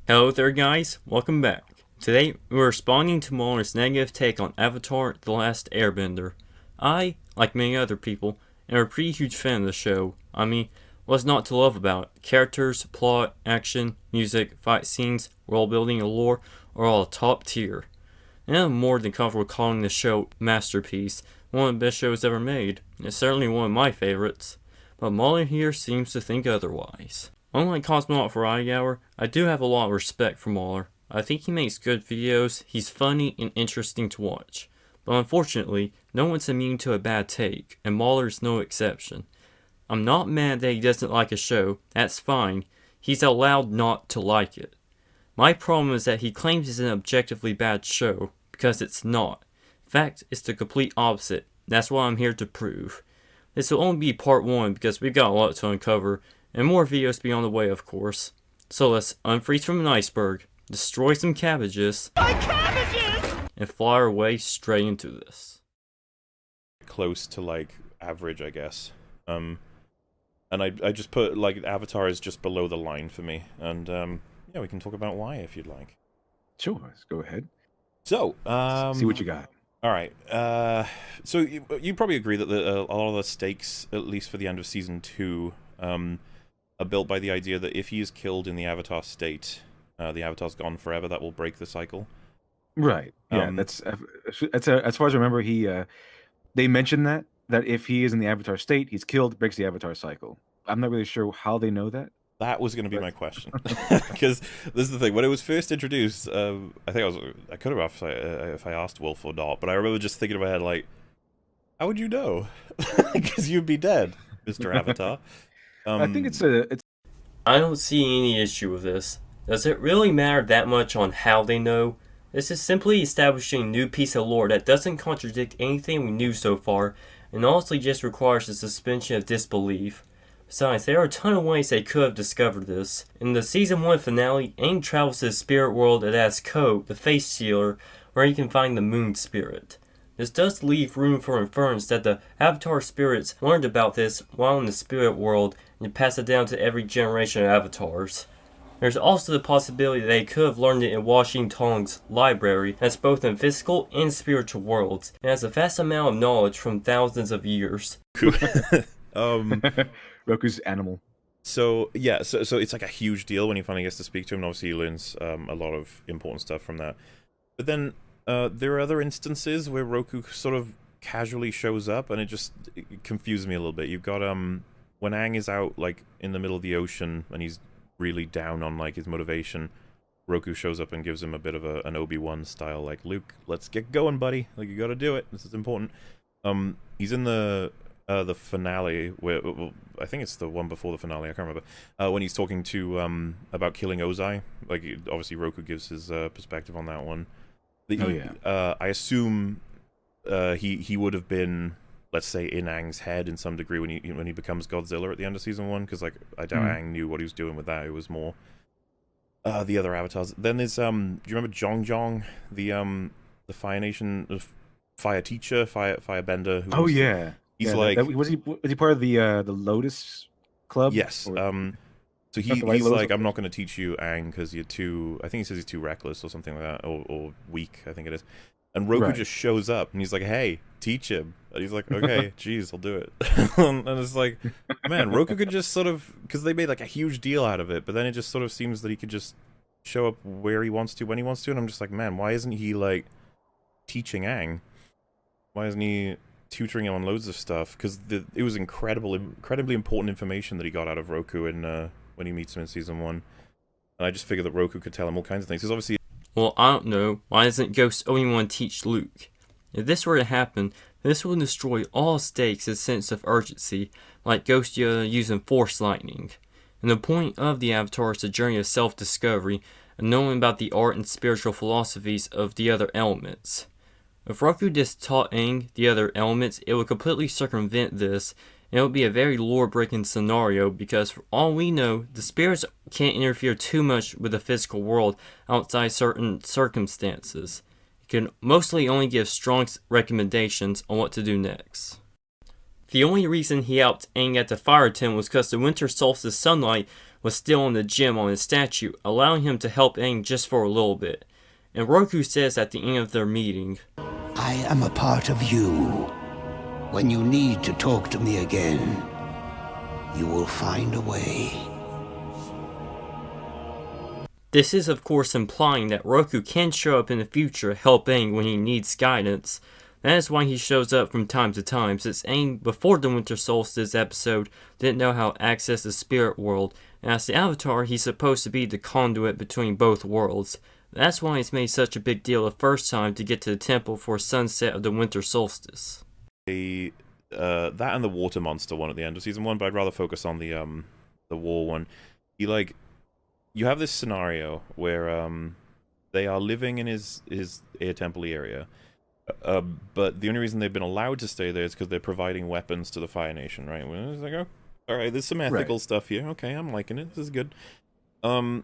Hello there guys, welcome back. Today we're responding to MauLer's negative take on Avatar: The Last Airbender. I, like many other people, am a pretty huge fan of the show. I mean, what's not to love about it? Characters, plot, action, music, fight scenes, world building and lore are all top tier. And I'm more than comfortable calling the show a masterpiece, one of the best shows ever made. It's certainly one of my favorites. But MauLer here seems to think otherwise. Unlike Cosmonaut for Hour, I do have a lot of respect for MauLer. I think he makes good videos, he's funny and interesting to watch. But unfortunately, no one's immune to a bad take, and MauLer's no exception. I'm not mad that he doesn't like a show, that's fine. He's allowed not to like it. My problem is that he claims it's an objectively bad show, because it's not. In fact, it's the complete opposite. That's what I'm here to prove. This will only be part 1 because we've got a lot to uncover, and more videos to be on the way, of course. So let's unfreeze from an iceberg, destroy some cabbages, and fly our way straight into this. Close to like average, I guess. And I just put like Avatar is just below the line for me, and yeah, we can talk about why if you'd like. Sure, let's go ahead. So, see what you got. All right. So you probably agree that a lot of the stakes, at least for the end of season 2, are built by the idea that if he is killed in the Avatar state, the Avatar's gone forever. That will break the cycle. Right. Yeah. That's as far as I remember. They mentioned that if he is in the Avatar state, he's killed, breaks the Avatar cycle. I'm not really sure how they know that. That was going to be my question, because this is the thing. When it was first introduced, I could have asked if I asked Wolf or not, but I remember just thinking in my head like, how would you know? Because you'd be dead, Mr. Avatar. I think I don't see any issue with this. Does it really matter that much on how they know? This is simply establishing a new piece of lore that doesn't contradict anything we knew so far, and honestly just requires a suspension of disbelief. Besides, there are a ton of ways they could have discovered this. In the Season 1 finale, Aang travels to the spirit world at Azkote, the Face Sealer, where he can find the Moon Spirit. This does leave room for inference that the Avatar spirits learned about this while in the spirit world and passed it down to every generation of Avatars. There's also the possibility that they could have learned it in Washing Tong's library, that's both in physical and spiritual worlds, and has a vast amount of knowledge from thousands of years. Roku's animal. So yeah, so it's like a huge deal when he finally gets to speak to him, and obviously he learns a lot of important stuff from that. But then there are other instances where Roku sort of casually shows up, and it confuses me a little bit. You've got when Aang is out like in the middle of the ocean and he's really down on like his motivation, Roku shows up and gives him a bit of an Obi-Wan style, like, Luke, let's get going, buddy. Like, you gotta do it. This is important. He's in the finale, where I think it's the one before the finale. I can't remember. When he's talking to about killing Ozai, like obviously Roku gives his perspective on that one. I assume he would have been, let's say, in Aang's head in some degree when he becomes Godzilla at the end of season 1, because like I doubt Aang knew what he was doing with that. It was more the other avatars. Then there's do you remember Zhong, the Fire Nation, Fire Teacher, Firebender? He's was he part of the Lotus Club? Yes. Or... So he's like, I'm not going to teach you, Aang, because you're too. I think he says he's too reckless or something like that, or weak. I think it is. And Roku just shows up and he's like, "Hey, teach him." And he's like, "Okay, geez, I'll do it." And it's like, man, Roku could just sort of, because they made like a huge deal out of it, but then it just sort of seems that he could just show up where he wants to, when he wants to, and I'm just like, man, why isn't he like teaching Aang? Why isn't he tutoring him on loads of stuff? Because it was incredibly important information that he got out of Roku in when he meets him in season 1, and I just figured that Roku could tell him all kinds of things. Because obviously, well, I don't know. Why doesn't Ghost Obi-Wan teach Luke? If this were to happen, this would destroy all stakes and sense of urgency, like Ghost Yoda using Force Lightning. And the point of the Avatar is a journey of self-discovery and knowing about the art and spiritual philosophies of the other elements. If Roku just taught Aang the other elements, it would completely circumvent this, and it would be a very lore-breaking scenario, because for all we know, the spirits can't interfere too much with the physical world outside certain circumstances. It can mostly only give strong recommendations on what to do next. The only reason he helped Aang at the fire tent was because the winter solstice sunlight was still in the gem on his statue, allowing him to help Aang just for a little bit. And Roku says at the end of their meeting, I am a part of you. When you need to talk to me again, you will find a way. This is of course implying that Roku can show up in the future to help Aang when he needs guidance. That is why he shows up from time to time, since Aang, before the Winter Solstice episode, didn't know how to access the spirit world, and as the Avatar, he's supposed to be the conduit between both worlds. That's why it's made such a big deal the first time to get to the temple for sunset of the Winter Solstice. That and the water monster one at the end of season 1, but I'd rather focus on the war one. You have this scenario where they are living in his air temple area, but the only reason they've been allowed to stay there is because they're providing weapons to the Fire Nation, right? Well, it's like, oh, all right, there's some ethical stuff here. Okay, I'm liking it. This is good. Aang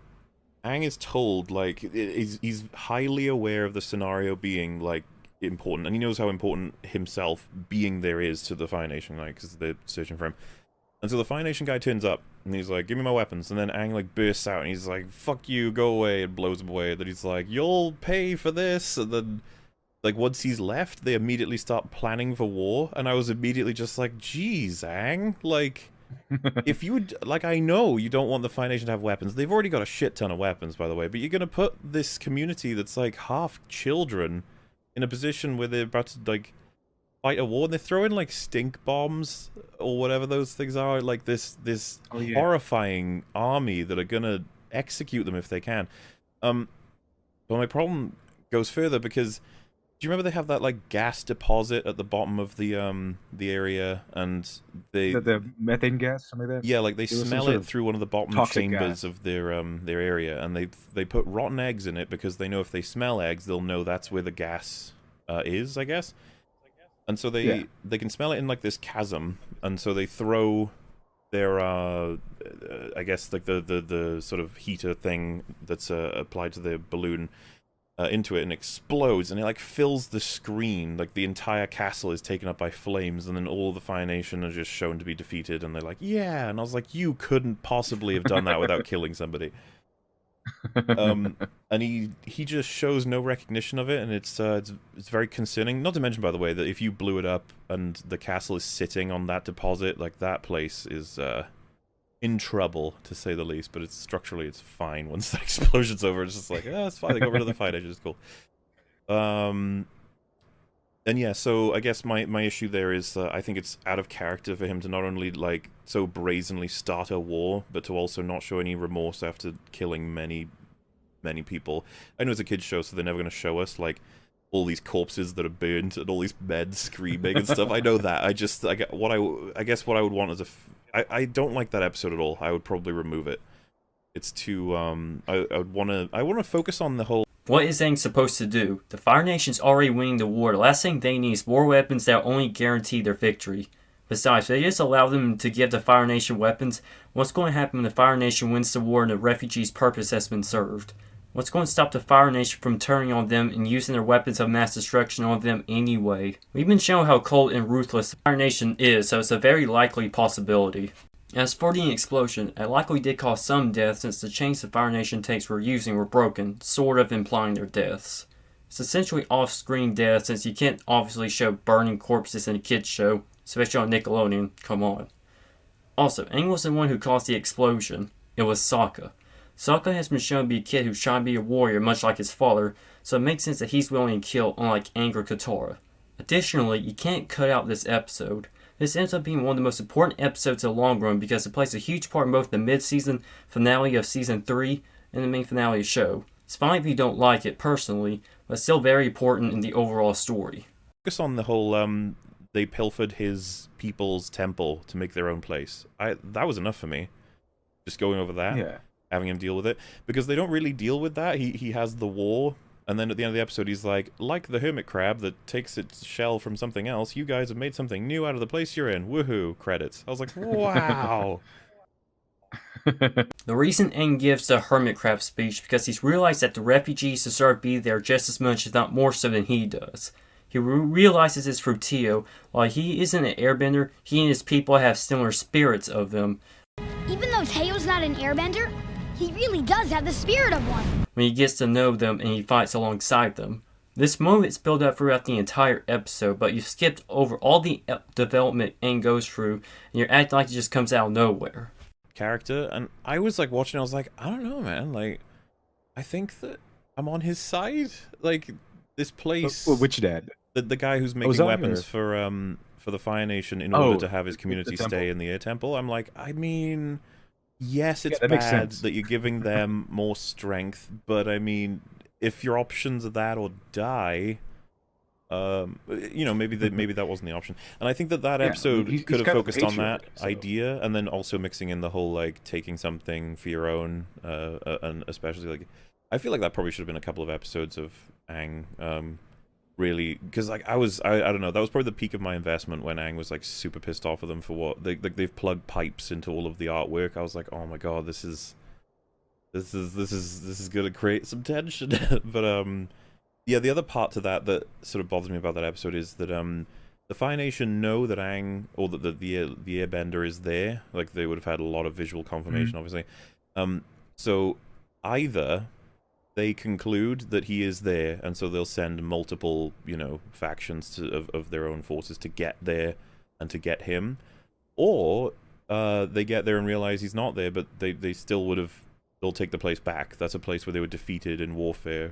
is told, like, he's highly aware of the scenario being, like, important, and he knows how important himself being there is to the Fire Nation, like, because they're searching for him. And so the Fire Nation guy turns up, and he's like, give me my weapons, and then Aang, like, bursts out, and he's like, fuck you, go away, and blows him away. Then he's like, you'll pay for this, and then, like, once he's left, they immediately start planning for war, and I was immediately just like, geez, Aang, like, if you would, like, I know you don't want the Fire Nation to have weapons. They've already got a shit ton of weapons, by the way, but you're gonna put this community that's, like, half children in a position where they're about to, like, fight a war, and they throw in, like, stink bombs, or whatever those things are, like, this horrifying army that are gonna execute them if they can. But my problem goes further, because do you remember they have that, like, gas deposit at the bottom of the area, and the methane gas, something like that? Yeah, like, they smell it through one of the bottom chambers of their area, and they put rotten eggs in it because they know if they smell eggs, they'll know that's where the gas is, I guess. And so they can smell it in, like, this chasm, and so they throw their I guess, like, the sort of heater thing that's applied to the balloon into it, and explodes, and it, like, fills the screen. Like, the entire castle is taken up by flames, and then all the Fire Nation are just shown to be defeated, and they're like, yeah, and I was like, you couldn't possibly have done that without killing somebody. And he just shows no recognition of it, and it's very concerning. Not to mention, by the way, that if you blew it up and the castle is sitting on that deposit, like, that place is in trouble, to say the least. But it's structurally, it's fine once the explosion's over. It's just like, it's fine. They got rid of the Fire Nation. It's cool. And yeah, so I guess my issue there is I think it's out of character for him to not only, like, so brazenly start a war, but to also not show any remorse after killing many people. I know it's a kid's show, so they're never going to show us, like, all these corpses that are burnt and all these men screaming and stuff. I know that. I guess what I would want is I don't like that episode at all. I would probably remove it. It's too I want to focus on the whole. What is Aang supposed to do? The Fire Nation's already winning the war. The last thing they need is more weapons that only guarantee their victory. Besides, if they just allow them to give the Fire Nation weapons, what's going to happen when the Fire Nation wins the war and the refugees' purpose has been served? What's going to stop the Fire Nation from turning on them and using their weapons of mass destruction on them anyway? We've been shown how cold and ruthless the Fire Nation is, so it's a very likely possibility. As for the explosion, it likely did cause some death since the chains the Fire Nation tanks were using were broken, sort of implying their deaths. It's essentially off-screen death since you can't obviously show burning corpses in a kids show, especially on Nickelodeon, come on. Also, Aang wasn't the one who caused the explosion, it was Sokka. Sokka has been shown to be a kid who's trying to be a warrior much like his father, so it makes sense that he's willing to kill unlike Aang or Katara. Additionally, you can't cut out this episode. This ends up being one of the most important episodes in the long run because it plays a huge part in both the mid-season finale of Season 3 and the main finale of the show. It's fine if you don't like it personally, but it's still very important in the overall story. Focus on the whole, they pilfered his people's temple to make their own place. That was enough for me. Just going over that. Yeah. Having him deal with it, because they don't really deal with that. He has the war, and then at the end of the episode he's like the hermit crab that takes its shell from something else, you guys have made something new out of the place you're in, woohoo, credits. I was like, wow. The reason Aang gives the hermit crab speech because he's realized that the refugees deserve to be there just as much, if not more so, than he does. He realizes this through while he isn't an airbender, he and his people have similar spirits of them. Even though Teo's not an airbender, he really does have the spirit of one. When he gets to know them and he fights alongside them. This moment's built up throughout the entire episode, but you skipped over all the development Aang goes through, and you're acting like it just comes out of nowhere. Character, and I was like watching, I was like, I don't know, man, like, I think that I'm on his side. Like, this place... Well, which dad? The guy who's making weapons for the Fire Nation in order to have his community stay in the Air Temple. I'm like, I mean, yes, it's bad that you're giving them more strength, but I mean, if your options are that or die, you know, maybe that wasn't the option. And I think that episode could have focused on that idea, and then also mixing in the whole like taking something for your own, and especially like, I feel like that probably should have been a couple of episodes of Aang. Really, because like I don't know, that was probably the peak of my investment when Aang was like super pissed off of them for what they've plugged pipes into all of the artwork. I was like, oh my god, this is gonna create some tension. But yeah, the other part to that sort of bothers me about that episode is that the Fire Nation know that Aang, or that the Airbender is there. Like, they would have had a lot of visual confirmation, obviously. So either they conclude that he is there, and so they'll send multiple, you know, factions of their own forces to get there and to get him, or they get there and realize he's not there, but they still would have. They'll take the place back. That's a place where they were defeated in warfare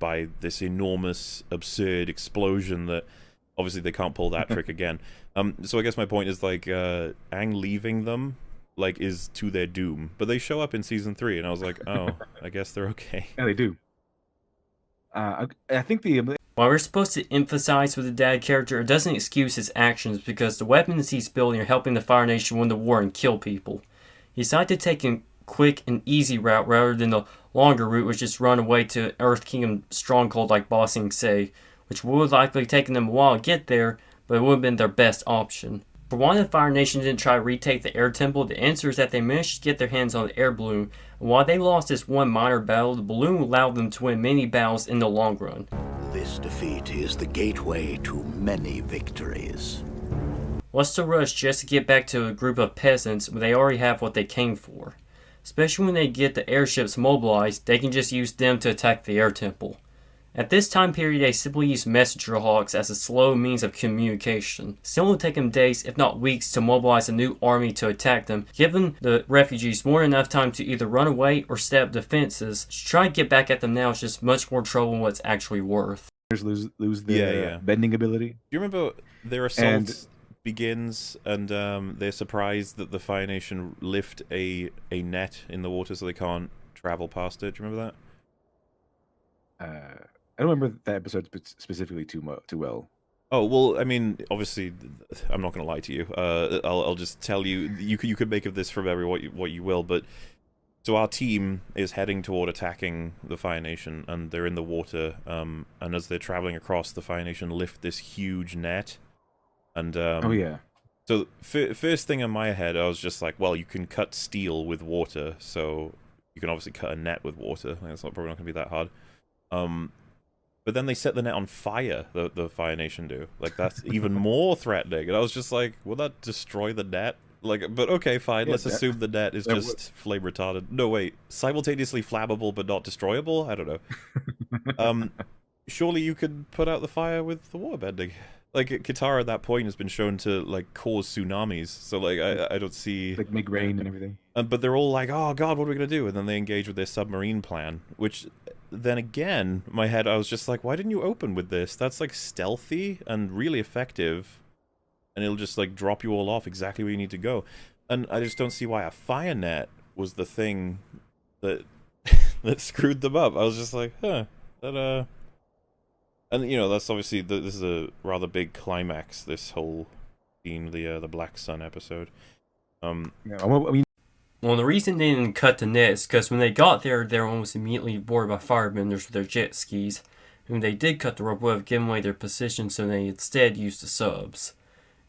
by this enormous, absurd explosion that obviously they can't pull that trick again. So I guess my point is like Aang leaving them like is to their doom, but they show up in season 3, and I was like, oh, I guess they're okay. Yeah, they do. I think while we're supposed to emphasize with the dad character, it doesn't excuse his actions because the weapons he's building are helping the Fire Nation win the war and kill people. He decided to take a quick and easy route rather than the longer route, which is run away to Earth Kingdom stronghold like Ba Sing Se, which would have likely taken them a while to get there, but it would have been their best option. For why the Fire Nation didn't try to retake the Air Temple, the answer is that they managed to get their hands on the air balloon, and while they lost this one minor battle, the balloon allowed them to win many battles in the long run. This defeat is the gateway to many victories. What's the rush just to get back to a group of peasants when they already have what they came for? Especially when they get the airships mobilized, they can just use them to attack the Air Temple. At this time period, they simply used messenger hawks as a slow means of communication. Still, it would take them days, if not weeks, to mobilize a new army to attack them, giving the refugees more than enough time to either run away or set up defenses. To try and get back at them now is just much more trouble than what it's actually worth. Lose their bending ability. Do you remember their assault begins, and they're surprised that the Fire Nation lift a net in the water so they can't travel past it? Do you remember that? I don't remember that episode specifically too well. Oh well, I mean, obviously, I'm not going to lie to you. I'll just tell you. You could make of this from what you will. But so our team is heading toward attacking the Fire Nation, and they're in the water. And as they're traveling across, the Fire Nation lift this huge net. And oh yeah. So first thing in my head, I was just like, well, you can cut steel with water, so you can obviously cut a net with water. I think it's probably not going to be that hard. But then they set the net on fire, the Fire Nation do. Like, that's even more threatening. And I was just like, will that destroy the net? Like, but okay, fine, let's assume the net is just flame retardant. No, wait, simultaneously flammable but not destroyable? I don't know. Surely you could put out the fire with the water bending. Like, Katara at that point has been shown to, like, cause tsunamis. So, like, I don't see... Like, make rain and everything. But they're all like, oh, God, what are we going to do? And then they engage with their submarine plan, which... Then again, my head, I was just like, why didn't you open with this? That's, like, stealthy and really effective. And it'll just, like, drop you all off exactly where you need to go. And I just don't see why a fire net was the thing that that screwed them up. I was just like, huh, that, And, you know, that's obviously, this is a rather big climax, this whole scene, the Black Sun episode. Yeah, I mean... Well, the reason they didn't cut the net is because when they got there, they were almost immediately boarded by firebenders with their jet skis. And when they did cut the rope, would have given away their position, so they instead used the subs.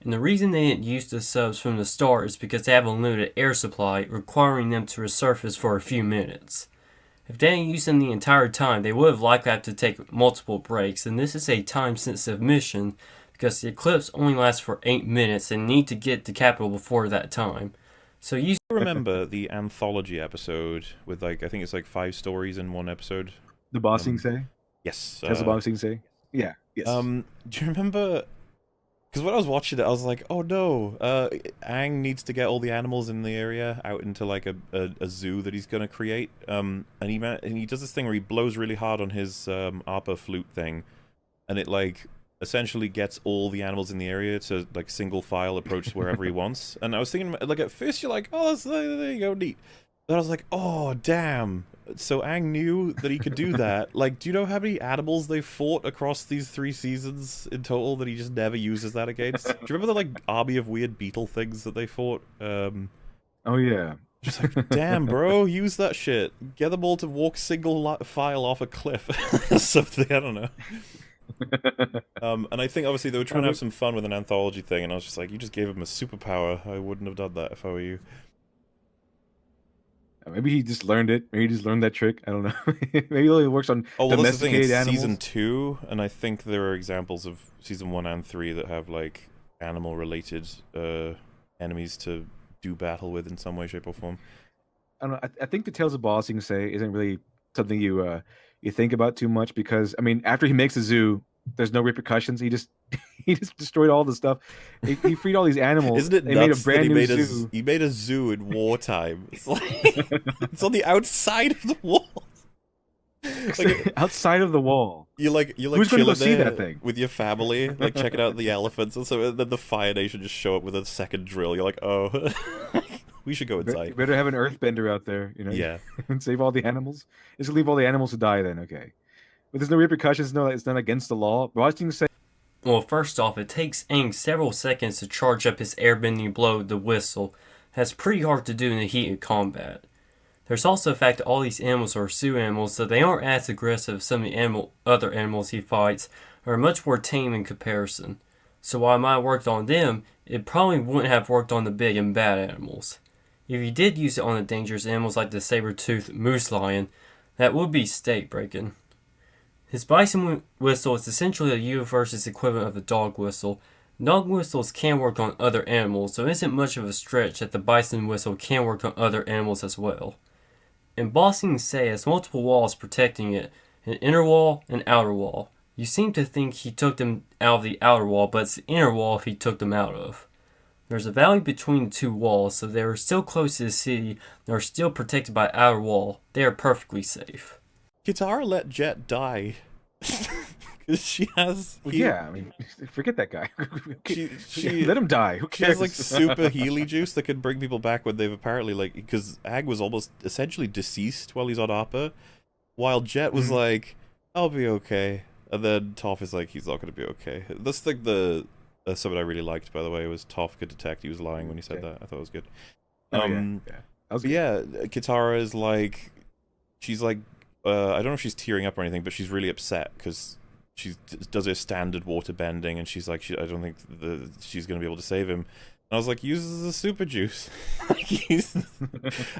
And the reason they didn't use the subs from the start is because they have a limited air supply, requiring them to resurface for a few minutes. If they didn't use them the entire time, they would have likely had to take multiple breaks, and this is a time-sensitive mission because the eclipse only lasts for 8 minutes and need to get to capital before that time. So you remember the anthology episode with like, I think it's like 5 stories in one episode? The Bossing Say? Yes. Has the Bossing Say? Yeah, yes. Do you remember? Because when I was watching it, I was like, oh no, Aang needs to get all the animals in the area out into like a zoo that he's gonna create. And he does this thing where he blows really hard on his ARPA flute thing, and it like essentially gets all the animals in the area to like single file approach wherever he wants. And I was thinking, like, at first you're like, oh, there you go, neat. Then I was like, oh damn. So Aang knew that he could do that. Like, do you know how many animals they fought across these 3 seasons in total that he just never uses that against? Do you remember the like army of weird beetle things that they fought? Oh yeah. Just like, damn, bro, use that shit. Get them all to walk single file off a cliff. Something, I don't know. And I think obviously they were trying to have some fun with an anthology thing, and I was just like, you just gave him a superpower. I wouldn't have done that if I were you. Maybe he just learned it. Maybe he just learned that trick. I don't know. Maybe he only works on domesticated animals. Season 2, and I think there are examples of season 1 and 3 that have like animal-related enemies to do battle with in some way, shape, or form. I don't know. I think the Tales of Bossing Say isn't really something you think about too much, because I mean, after he makes a zoo, there's no repercussions. He just destroyed all the stuff. He freed all these animals. Isn't it they nuts made a brand that new zoo. He made a zoo in wartime. It's like it's on the outside of the wall. Like, outside of the wall. You're like who's going to go see that thing with your family, like checking out the elephants, and so then the Fire Nation just show up with a second drill. You're like, oh, we should go inside. You better have an earthbender out there, you know. Yeah, and save all the animals. Just leave all the animals to die then, okay? But there's no repercussions. No, it's not against the law. Bossing Say. Well, first off, it takes Aang several seconds to charge up his airbending blow, the whistle. That's pretty hard to do in the heat of combat. There's also the fact that all these animals are zoo animals, so they aren't as aggressive as some of the other animals he fights, or are much more tame in comparison. So while it might have worked on them, it probably wouldn't have worked on the big and bad animals. If you did use it on the dangerous animals like the saber-toothed moose lion, that would be state-breaking. His bison whistle is essentially a universe's equivalent of the dog whistle. Dog whistles can work on other animals, so it isn't much of a stretch that the bison whistle can work on other animals as well. And Bossing Say has multiple walls protecting it, an inner wall and outer wall. You seem to think he took them out of the outer wall, but it's the inner wall he took them out of. There's a valley between the 2 walls, so they are still close to the city and are still protected by the outer wall. They are perfectly safe. Katara let Jet die. Because she has... Yeah, I mean, forget that guy. she let him die. Who cares? She has, like, super Healy juice that can bring people back when they've apparently, like... Because Aang was almost essentially deceased while he's on Appa, while Jet was like, I'll be okay. And then Toph is like, he's not going to be okay. That's, like, something I really liked, by the way, was Toph could detect he was lying when he said that. I thought it was good. Yeah, Katara is, like... She's, like... I don't know if she's tearing up or anything, but she's really upset because she does her standard water bending, and she's like, I don't think she's going to be able to save him. And I was like, uses the super juice.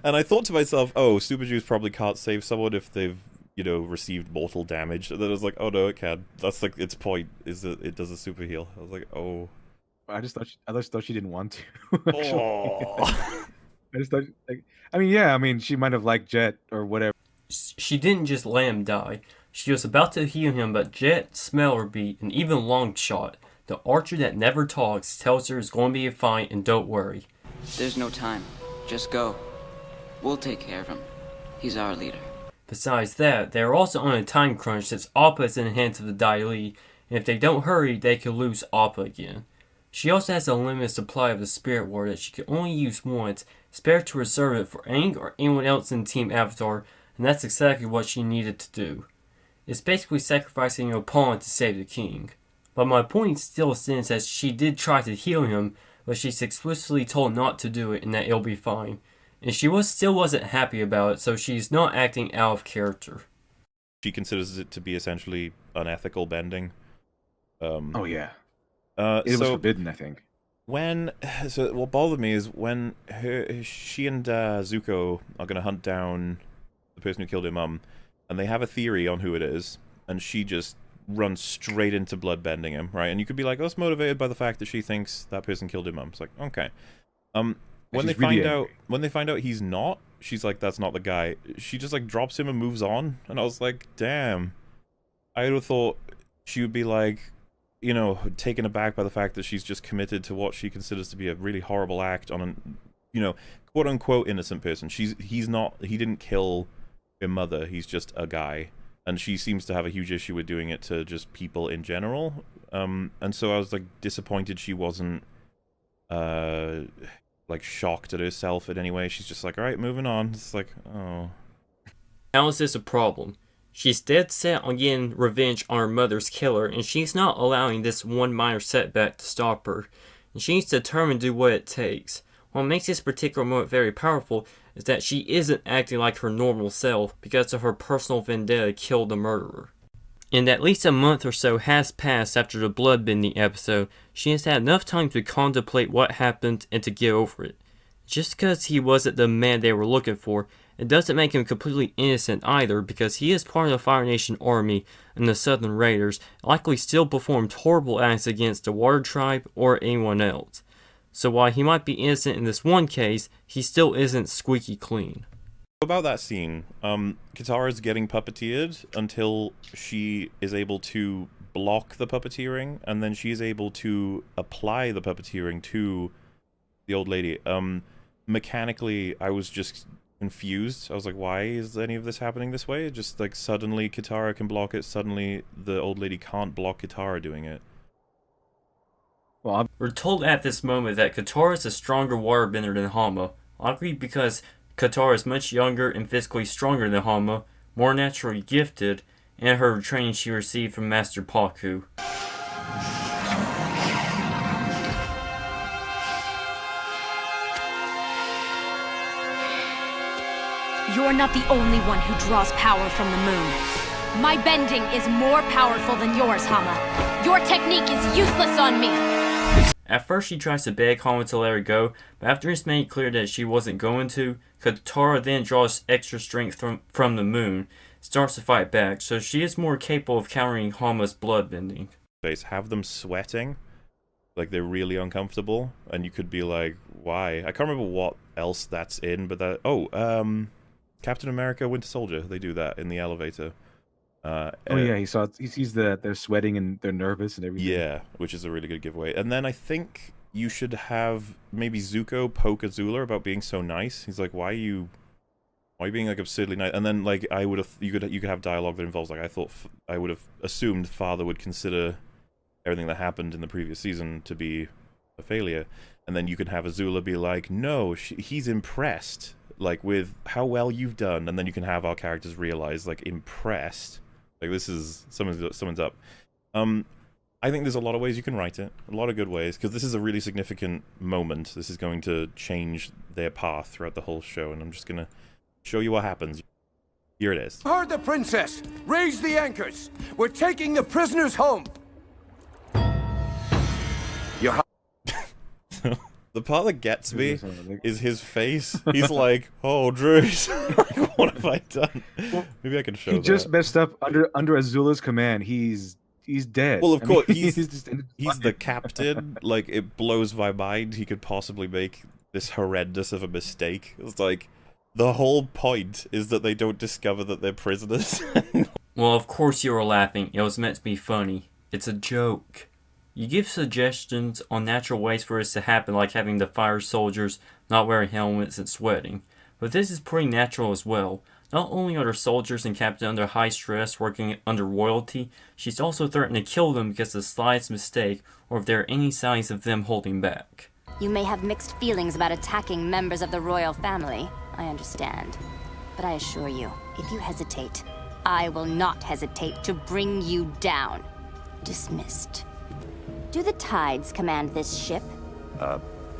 And I thought to myself, oh, super juice probably can't save someone if they've, you know, received mortal damage. And then I was like, oh no, it can. That's like its point, is that it does a super heal. I was like, oh. I just thought she didn't want to. Oh. I just thought, like, I mean, yeah, I mean, she might have liked Jet or whatever. She didn't just let him die. She was about to heal him, but Jet, Smeller Beat, and even Longshot, the archer that never talks, tells her it's going to be a fight and don't worry. There's no time. Just go. We'll take care of him. He's our leader. Besides that, they are also on a time crunch since Appa is in the hands of the Dai Li, and if they don't hurry, they could lose Appa again. She also has a limited supply of the Spirit Ward that she can only use once, spare to reserve it for Aang or anyone else in Team Avatar, and that's exactly what she needed to do. It's basically sacrificing a pawn to save the king. But my point still stands that she did try to heal him, but she's explicitly told not to do it and that it'll be fine. And she still wasn't happy about it, so she's not acting out of character. She considers it to be essentially unethical bending. Oh yeah. It was forbidden, I think. So what bothered me is when she and Zuko are going to hunt down the person who killed her mum, and they have a theory on who it is, and she just runs straight into bloodbending him, right? And you could be like, oh, that's motivated by the fact that she thinks that person killed her mum. It's like, okay. when they she's really find out he's not, she's like, that's not the guy. She just like drops him and moves on, and I was like, damn. I would have thought she would be like, you know, taken aback by the fact that she's just committed to what she considers to be a really horrible act on an, you know, quote unquote innocent person. He didn't kill her mother, he's just a guy. And she seems to have a huge issue with doing it to just people in general. And so I was like disappointed she wasn't like shocked at herself in any way. She's just like, alright, moving on. It's like, oh. How is this a problem? She's dead set on getting revenge on her mother's killer, and she's not allowing this one minor setback to stop her. And she's determined to do what it takes. What makes this particular moment very powerful is that she isn't acting like her normal self because of her personal vendetta to kill the murderer. And at least a month or so has passed after the bloodbending episode. She has had enough time to contemplate what happened and to get over it. Just because he wasn't the man they were looking for, it doesn't make him completely innocent either, because he is part of the Fire Nation army and the Southern Raiders, likely still performed horrible acts against the Water Tribe or anyone else. So while he might be innocent in this one case, he still isn't squeaky clean. About that scene, Katara's getting puppeteered until she is able to block the puppeteering, and then she's able to apply the puppeteering to the old lady. Mechanically, I was just confused. I was like, why is any of this happening this way? Just like suddenly Katara can block it, suddenly the old lady can't block Katara doing it. Well, We're told at this moment that Katara is a stronger waterbender than Hama, likely because Katara is much younger and physically stronger than Hama, more naturally gifted, and her training she received from Master Paku. You're not the only one who draws power from the moon. My bending is more powerful than yours, Hama. Your technique is useless on me. At first she tries to beg Hama to let her go, but after it's made clear that she wasn't going to, Katara then draws extra strength from the moon, starts to fight back, so she is more capable of countering Hama's bloodbending. Have them sweating, like they're really uncomfortable, and you could be like, why? I can't remember what else that's in, but that, Captain America Winter Soldier, they do that in the elevator. yeah, he sees that they're sweating and they're nervous and everything. Yeah, which is a really good giveaway. And then I think you should have maybe Zuko poke Azula about being so nice. He's like, why are you being like absurdly nice? And then like you could have dialogue that involves like, I would have assumed Father would consider everything that happened in the previous season to be a failure, and then you can have Azula be like, no, he's impressed, like, with how well you've done, and then you can have our characters realize, like, impressed, like, this is someone's up. I think there's a lot of ways you can write it, a lot of good ways, because this is a really significant moment. This is going to change their path throughout the whole show, and I'm just gonna show you what happens. Here it is. Heard the princess! Raise the anchors! We're taking the prisoners home! The part that gets me is his face. He's like, oh, Druze, what have I done? Maybe I can show that. He just messed up under Azula's command. He's dead. Well, of course, he's the captain. Like, it blows my mind he could possibly make this horrendous of a mistake. It's like, the whole point is that they don't discover that they're prisoners. Well, of course you were laughing. It was meant to be funny. It's a joke. You give suggestions on natural ways for this to happen, like having the fire soldiers not wearing helmets and sweating. But this is pretty natural as well. Not only are the soldiers and captain under high stress working under royalty, she's also threatened to kill them because of the slightest mistake or if there are any signs of them holding back. You may have mixed feelings about attacking members of the royal family. I understand. But I assure you, if you hesitate, I will not hesitate to bring you down. Dismissed. Do the tides command this ship?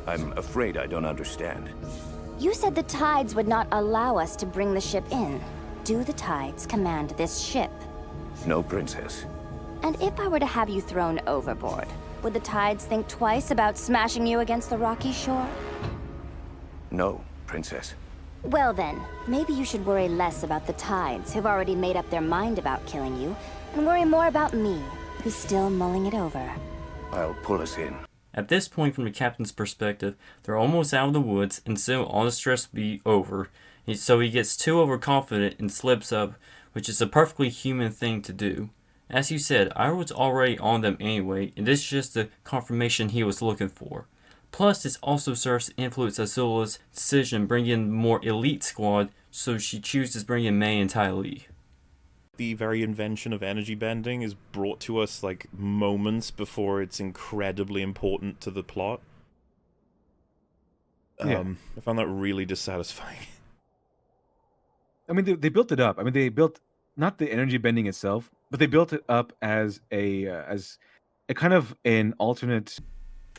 I'm afraid I don't understand. You said the tides would not allow us to bring the ship in. Do the tides command this ship? No, princess. And if I were to have you thrown overboard, would the tides think twice about smashing you against the rocky shore? No, princess. Well then, maybe you should worry less about the tides, who've already made up their mind about killing you, and worry more about me, who's still mulling it over. I'll pull us in. At this point, from the captain's perspective, they're almost out of the woods, and soon all the stress will be over. So he gets too overconfident and slips up, which is a perfectly human thing to do. As you said, Ira was already on them anyway, and this is just the confirmation he was looking for. Plus, this also serves to influence Azula's decision bringing in more elite squad, so she chooses bringing May and Ty Lee. The very invention of energy bending is brought to us like moments before it's incredibly important to the plot. I found that really dissatisfying. I mean, they built it up. I mean, they built not the energy bending itself, but they built it up as a kind of an alternate.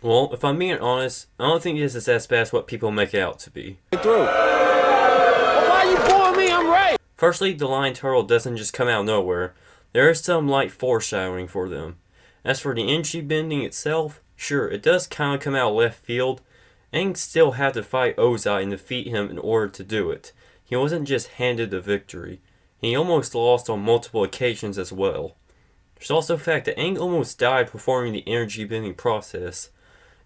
Well, if I'm being honest, I don't think this is as bad as what people make it out to be. Through. Well, why you boring me? I'm right. Firstly, the lion turtle doesn't just come out of nowhere. There is some light foreshadowing for them. As for the energy bending itself, sure, it does kind of come out left field. Aang still had to fight Ozai and defeat him in order to do it. He wasn't just handed the victory. He almost lost on multiple occasions as well. There's also the fact that Aang almost died performing the energy bending process.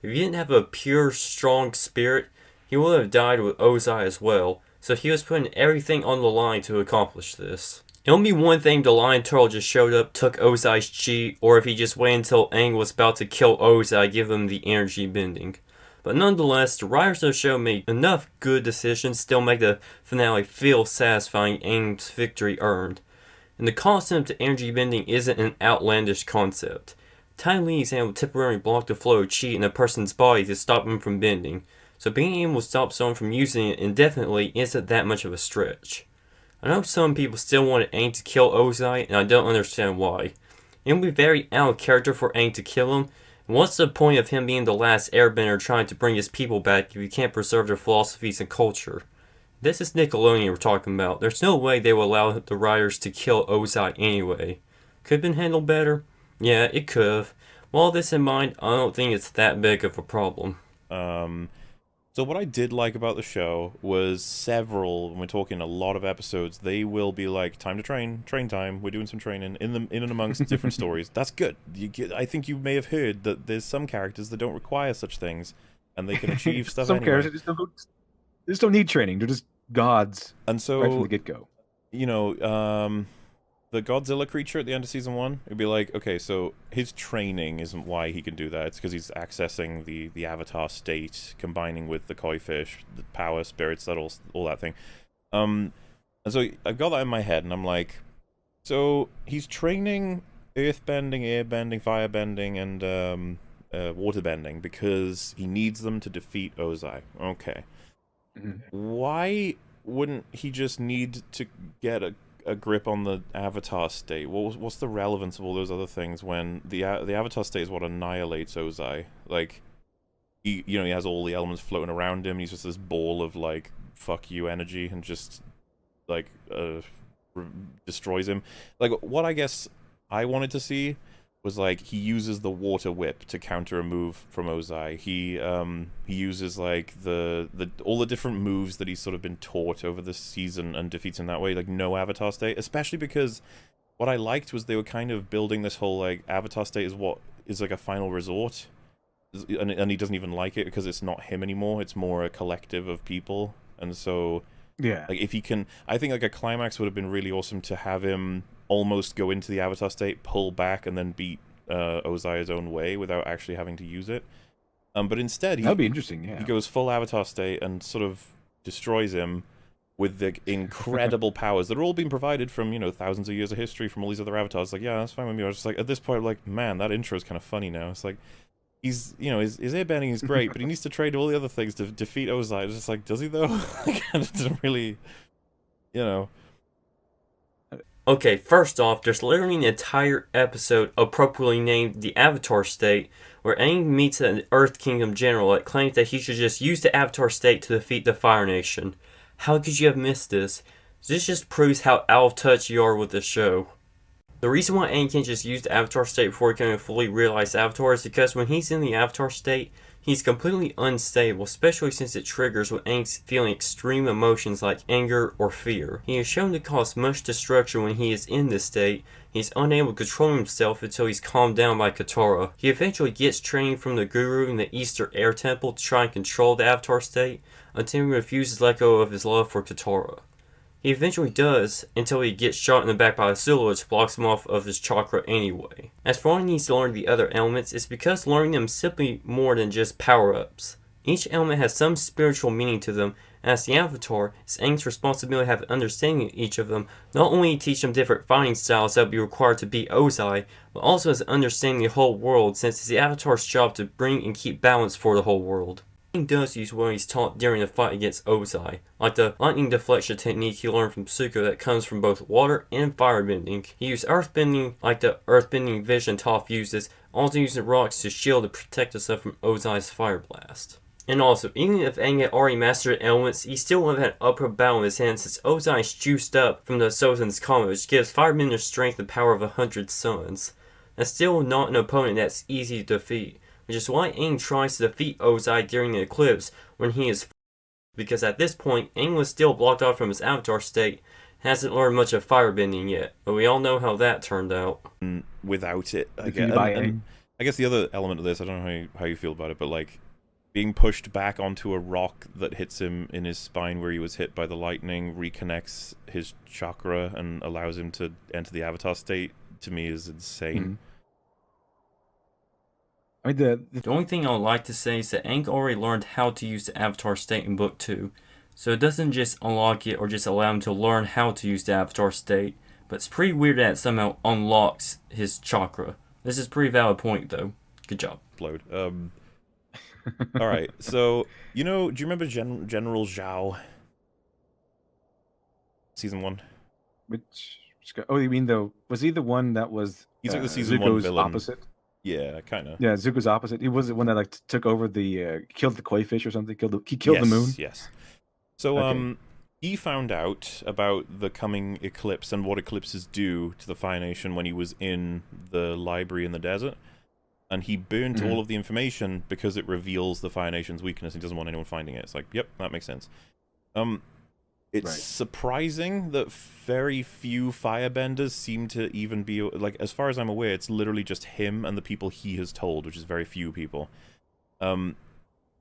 If he didn't have a pure, strong spirit, he would have died with Ozai as well, so he was putting everything on the line to accomplish this. It would be one thing if the lion turtle just showed up, took Ozai's chi, or if he just waited until Aang was about to kill Ozai, give him the energy bending. But nonetheless, the writers of the show made enough good decisions to still make the finale feel satisfying, Aang's victory earned. And the concept of energy bending isn't an outlandish concept. Ty Lee is able to temporarily block the flow of chi in a person's body to stop him from bending, so being able to stop someone from using it indefinitely isn't that much of a stretch. I know some people still wanted Aang to kill Ozai, and I don't understand why. It would be very out of character for Aang to kill him. What's the point of him being the last airbender trying to bring his people back if you can't preserve their philosophies and culture? This is Nickelodeon we're talking about. There's no way they will allow the writers to kill Ozai anyway. Could have been handled better? Yeah, it could have. With all this in mind, I don't think it's that big of a problem. So what I did like about the show was several, when we're talking a lot of episodes, they will be like, time to train time, we're doing some training, in and amongst different stories. That's good. I think you may have heard that there's some characters that don't require such things, and they can achieve stuff Some anyway. characters just don't need training. They're just gods. And so, right from the get-go. You know, the Godzilla creature at the end of season 1, it'd be like, okay, so his training isn't why he can do that. It's because he's accessing the Avatar state, combining with the koi fish, the power, spirits, all that thing. And so I've got that in my head, and I'm like, so he's training earthbending, airbending, firebending, and waterbending because he needs them to defeat Ozai. Okay. Mm-hmm. Why wouldn't he just need to get a grip on the Avatar state? What's the relevance of all those other things when the Avatar state is what annihilates Ozai? Like, he has all the elements floating around him, and he's just this ball of like fuck you energy, and just like destroys him. Like, what I guess I wanted to see was like he uses the water whip to counter a move from Ozai. He uses like all the different moves that he's sort of been taught over this season and defeats in that way, like no Avatar state. Especially because what I liked was they were kind of building this whole like Avatar state is what is like a final resort, and he doesn't even like it because it's not him anymore. It's more a collective of people, and so yeah, like if he can, I think like a climax would have been really awesome to have him almost go into the Avatar state, pull back, and then beat Ozai his own way without actually having to use it. But instead, that'd be interesting. Yeah, he goes full Avatar state and sort of destroys him with the incredible powers that are all being provided from thousands of years of history from all these other avatars. Like, yeah, that's fine with me. I was just like, at this point, I'm like, man, that intro is kind of funny now. It's like he's his airbending is great, but he needs to trade all the other things to defeat Ozai. It's just like, does he though? Like, it doesn't really, Okay, first off, there's literally an entire episode appropriately named The Avatar State, where Aang meets an Earth Kingdom general that claims that he should just use the Avatar State to defeat the Fire Nation. How could you have missed this? This just proves how out of touch you are with the show. The reason why Aang can't just use the Avatar State before he can fully realize Avatar is because when he's in the Avatar State, He's completely unstable, especially since it triggers when Aang's feeling extreme emotions like anger or fear. He is shown to cause much destruction when he is in this state. He's unable to control himself until he's calmed down by Katara. He eventually gets training from the Guru in the Eastern Air Temple to try and control the Avatar state, until he refuses to let go of his love for Katara. He eventually does, until he gets shot in the back by a Scylla, which blocks him off of his chakra anyway. As for why he needs to learn the other elements, it's because learning them is simply more than just power-ups. Each element has some spiritual meaning to them, and as the Avatar, it's Aang's responsibility to have an understanding of each of them, not only to teach them different fighting styles that would be required to beat Ozai, but also as understanding the whole world, since it's the Avatar's job to bring and keep balance for the whole world. Aang does use what he's taught during the fight against Ozai, like the lightning deflection technique he learned from Zuko that comes from both water and firebending. He used earthbending like the earthbending vision Toph uses, also using rocks to shield and protect himself from Ozai's fire blast. And also, even if Aang had already mastered elements, he still would have had an upper battle in his hand since Ozai is juiced up from the Sozan's comet, which gives Firebender's strength the power of 100 suns. That's still not an opponent that's easy to defeat, which is why Aang tries to defeat Ozai during the eclipse when he is because at this point, Aang was still blocked off from his Avatar state, hasn't learned much of firebending yet, but we all know how that turned out. Without it, I guess the other element of this, I don't know how you feel about it, but like, being pushed back onto a rock that hits him in his spine where he was hit by the lightning reconnects his chakra and allows him to enter the Avatar state, to me is insane. I mean, the only thing I would like to say is that Aang already learned how to use the Avatar state in Book 2, so it doesn't just unlock it or just allow him to learn how to use the Avatar state, but it's pretty weird that it somehow unlocks his chakra. This is a pretty valid point, though. Good job. Explode. Alright, so, do you remember General Zhao? Season 1? Oh, you mean was he the one that was he's like the Season 1 villain. Opposite? Yeah, kind of. Yeah, Zuko's opposite. He was the one that like took over killed the koi fish or something. He killed the moon. Yes. So he found out about the coming eclipse and what eclipses do to the Fire Nation when he was in the library in the desert, and he burnt all of the information because it reveals the Fire Nation's weakness. He doesn't want anyone finding it. It's like, yep, that makes sense. It's surprising that very few firebenders seem to even be, like, as far as I'm aware, it's literally just him and the people he has told, which is very few people.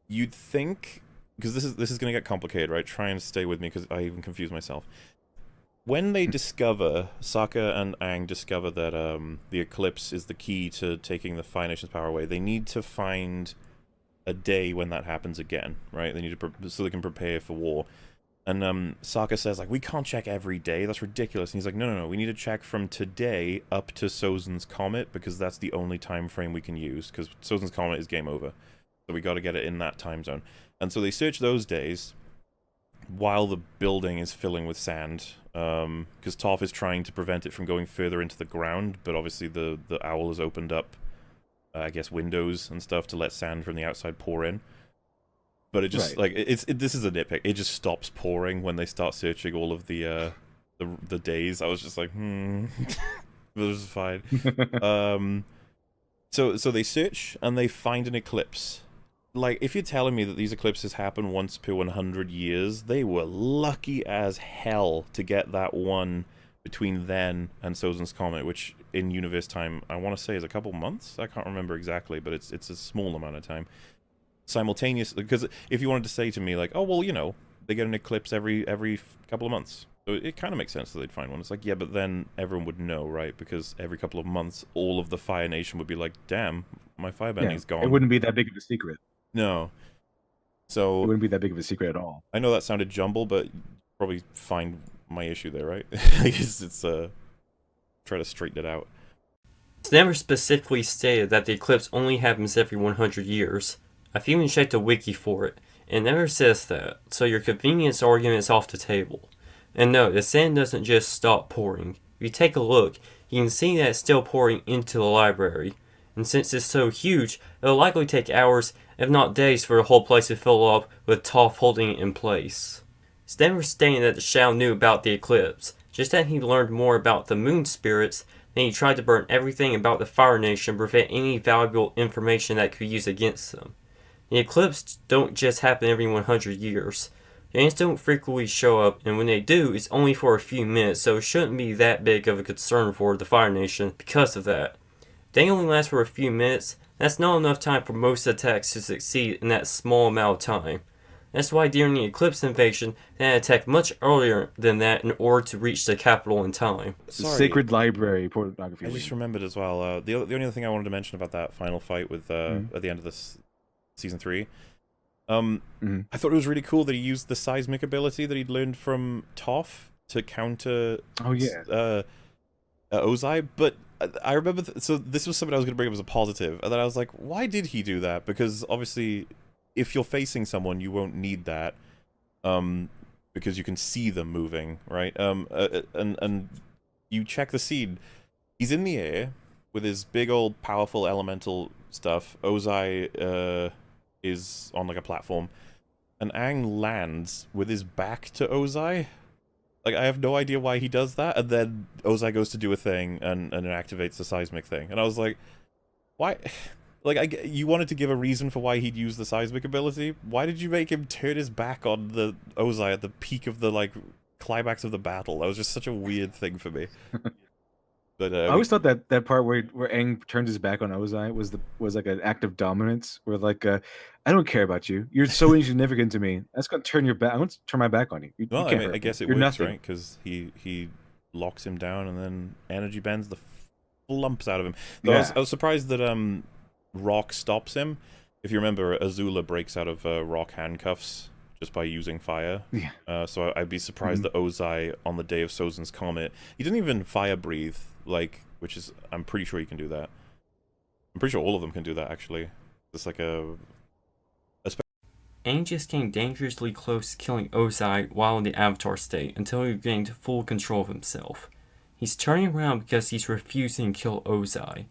You'd think, because this is going to get complicated, right? Try and stay with me, because I even confuse myself. When they discover, Sokka and Aang discover that the eclipse is the key to taking the Fire Nation's power away, they need to find a day when that happens again, right? They need to so they can prepare for war. And Sokka says, like, we can't check every day, that's ridiculous. And he's like, no, we need to check from today up to Sozan's Comet, because that's the only time frame we can use, because Sozan's Comet is game over. So we got to get it in that time zone. And so they search those days while the building is filling with sand, because Toph is trying to prevent it from going further into the ground, but obviously the owl has opened up, I guess, windows and stuff to let sand from the outside pour in. But it just, like, this is a nitpick. It just stops pouring when they start searching all of the days. I was just like, this is fine. So they search, and they find an eclipse. Like, if you're telling me that these eclipses happen once per 100 years, they were lucky as hell to get that one between then and Sozan's Comet, which, in universe time, I want to say is a couple months? I can't remember exactly, but it's a small amount of time. Simultaneously, because if you wanted to say to me, like, oh, well, they get an eclipse every couple of months, so it kind of makes sense that they'd find one. It's like, yeah, but then everyone would know, right? Because every couple of months, all of the Fire Nation would be like, damn, my firebending's gone. It wouldn't be that big of a secret. No. So it wouldn't be that big of a secret at all. I know that sounded jumble, but you probably find my issue there, right? I guess it's try to straighten it out. It's never specifically stated that the eclipse only happens every 100 years. I've even checked a wiki for it, and it never says that, so your convenience argument is off the table. And no, the sand doesn't just stop pouring. If you take a look, you can see that it's still pouring into the library. And since it's so huge, it'll likely take hours, if not days, for the whole place to fill up with Toph holding it in place. It's never stated that the Shao knew about the eclipse, just that he learned more about the moon spirits, then he tried to burn everything about the Fire Nation to prevent any valuable information that could be used against them. The eclipses don't just happen every 100 years. The ants don't frequently show up, and when they do, it's only for a few minutes, so it shouldn't be that big of a concern for the Fire Nation because of that. They only last for a few minutes. That's not enough time for most attacks to succeed in that small amount of time. That's why during the Eclipse invasion, they had attacked much earlier than that in order to reach the capital in time. Sorry, Sacred Library pornography. I just remembered as well. The only other thing I wanted to mention about that final fight with at the end of this season 3, I thought it was really cool that he used the seismic ability that he'd learned from Toph to counter. Ozai, but I remember. So this was something I was going to bring up as a positive, and then I was like, why did he do that? Because obviously, if you're facing someone, you won't need that, because you can see them moving, right? And you check the scene. He's in the air with his big old powerful elemental stuff. Ozai is on like a platform, and Aang lands with his back to Ozai. Like, I have no idea why he does that, and then Ozai goes to do a thing, and it activates the seismic thing. And I was like, why? Like, you wanted to give a reason for why he'd use the seismic ability? Why did you make him turn his back on the Ozai at the peak of the, like, climax of the battle? That was just such a weird thing for me. But I always thought that part where Aang turned his back on Ozai was like an act of dominance, where like I don't care about you. You're so insignificant to me. That's gonna turn your back. I want to turn my back on you. Well, you I mean, I guess it You're works, nothing. right? Because he locks him down and then energy bends the flumps out of him. Though Yeah. I was surprised that Rock stops him. If you remember, Azula breaks out of Rock handcuffs just by using fire. Yeah. So I'd be surprised that Ozai, on the day of Sozin's Comet, he didn't even fire breathe, like, which is, I'm pretty sure he can do that. I'm pretty sure all of them can do that, actually. It's like Aang just came dangerously close to killing Ozai while in the Avatar state until he gained full control of himself. He's turning around because he's refusing to kill Ozai.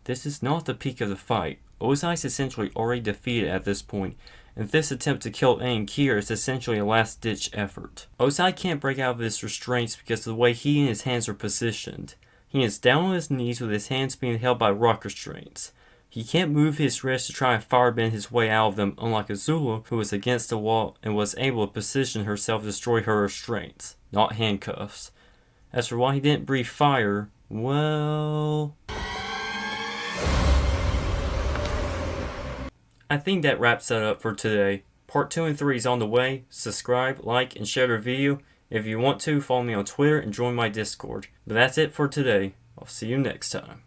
This is not the peak of the fight. Ozai's essentially already defeated at this point, and this attempt to kill Aang here is essentially a last-ditch effort. Ozai can't break out of his restraints because of the way he and his hands are positioned. He is down on his knees with his hands being held by rock restraints. He can't move his wrists to try and firebend his way out of them, unlike Azula, who was against the wall and was able to position herself to destroy her restraints, not handcuffs. As for why he didn't breathe fire, well, I think that wraps that up for today. Part 2 and 3 is on the way. Subscribe, like, and share the video. If you want to, follow me on Twitter and join my Discord. But that's it for today. I'll see you next time.